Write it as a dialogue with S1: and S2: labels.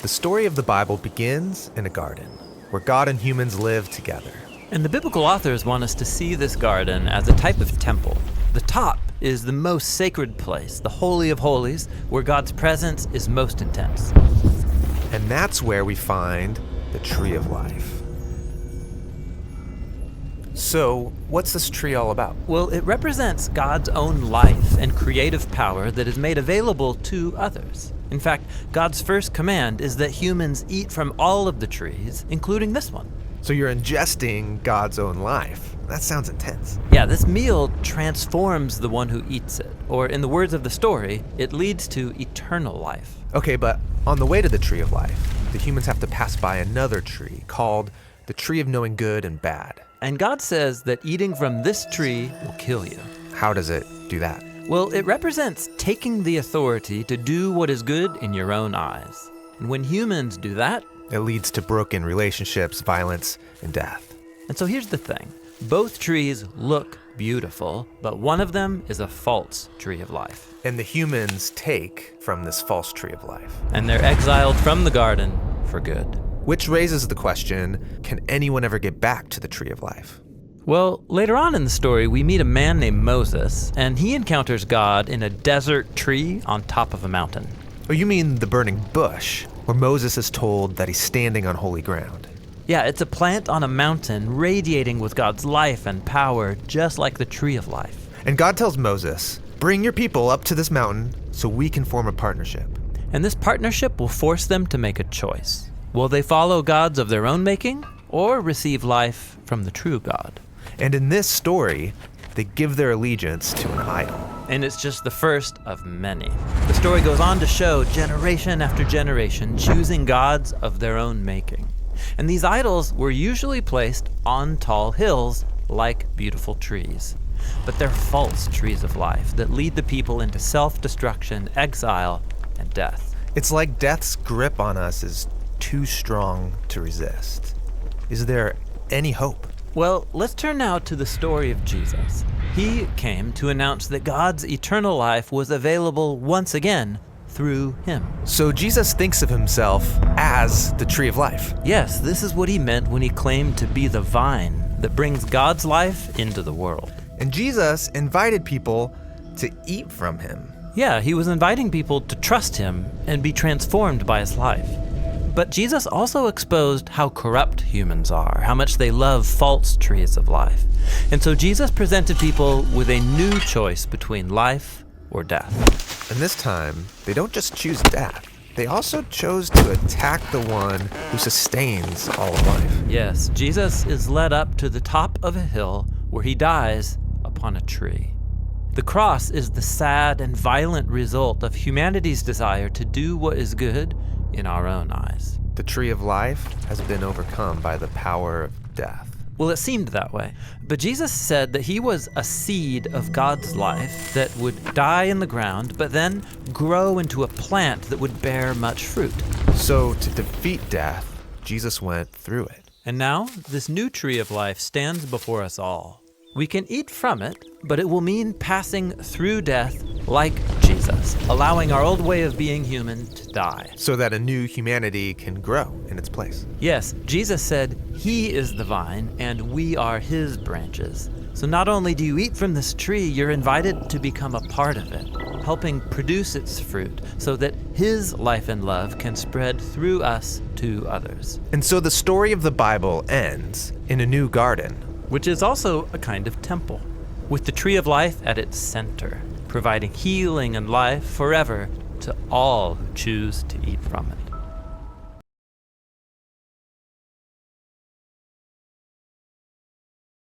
S1: The story of the Bible begins in a garden where God and humans live together.
S2: And the biblical authors want us to see this garden as a type of temple. The top is the most sacred place, the Holy of Holies, where God's presence is most intense.
S1: And that's where we find the tree of life. So, what's this tree all about?
S2: Well, it represents God's own life and creative power that is made available to others. In fact, God's first command is that humans eat from all of the trees, including this one.
S1: So you're ingesting God's own life. That sounds intense.
S2: Yeah, this meal transforms the one who eats it, or in the words of the story, it leads to eternal life.
S1: Okay, but on the way to the tree of life, the humans have to pass by another tree called the tree of knowing good and bad.
S2: And God says that eating from this tree will kill you.
S1: How does it do that?
S2: Well, it represents taking the authority to do what is good in your own eyes. And when humans do that,
S1: It leads to broken relationships, violence, and death.
S2: and so here's the thing. Both trees look beautiful, but one of them is a false tree of life.
S1: And the humans take from this false tree of life.
S2: And they're exiled from the garden for good.
S1: Which raises the question, can anyone ever get back to the tree of life?
S2: Well, later on in the story, we meet a man named Moses, and he encounters God in a desert tree on top of a mountain.
S1: Oh, you mean the burning bush, where Moses is told that he's standing on holy ground.
S2: Yeah, it's a plant on a mountain radiating with God's life and power, just like the tree of life.
S1: And God tells Moses, bring your people up to this mountain so we can form a partnership.
S2: And this partnership will force them to make a choice. Will they follow gods of their own making, or receive life from the true God?
S1: And in this story, they give their allegiance to an idol.
S2: And it's just the first of many. The story goes on to show generation after generation choosing gods of their own making. And these idols were usually placed on tall hills like beautiful trees. But they're false trees of life that lead the people into self-destruction, exile, and death.
S1: It's like death's grip on us is too strong to resist. Is there any hope?
S2: Well, let's turn now to the story of Jesus. He came to announce that God's eternal life was available once again through him.
S1: So Jesus thinks of himself as the tree of life.
S2: Yes, this is what he meant when he claimed to be the vine that brings God's life into the world.
S1: And Jesus invited people to eat from him.
S2: Yeah, he was inviting people to trust him and be transformed by his life. But Jesus also exposed how corrupt humans are, how much they love false trees of life. And so Jesus presented people with a new choice between life or death.
S1: And this time, they don't just choose death. They also chose to attack the one who sustains all of life.
S2: Yes, Jesus is led up to the top of a hill where he dies upon a tree. The cross is the sad and violent result of humanity's desire to do what is good in our own eyes.
S1: The tree of life has been overcome by the power of death.
S2: Well, it seemed that way. But Jesus said that he was a seed of God's life that would die in the ground, but then grow into a plant that would bear much fruit.
S1: So to defeat death, Jesus went through it.
S2: And now, this new tree of life stands before us all. We can eat from it, but it will mean passing through death like Jesus, allowing our old way of being human to die.
S1: So that a new humanity can grow in its place.
S2: Yes, Jesus said he is the vine and we are his branches. So not only do you eat from this tree, you're invited to become a part of it, helping produce its fruit so that his life and love can spread through us to others.
S1: And so the story of the Bible ends in a new garden,
S2: which is also a kind of temple, with the tree of life at its center, providing healing and life forever to all who choose to eat from it.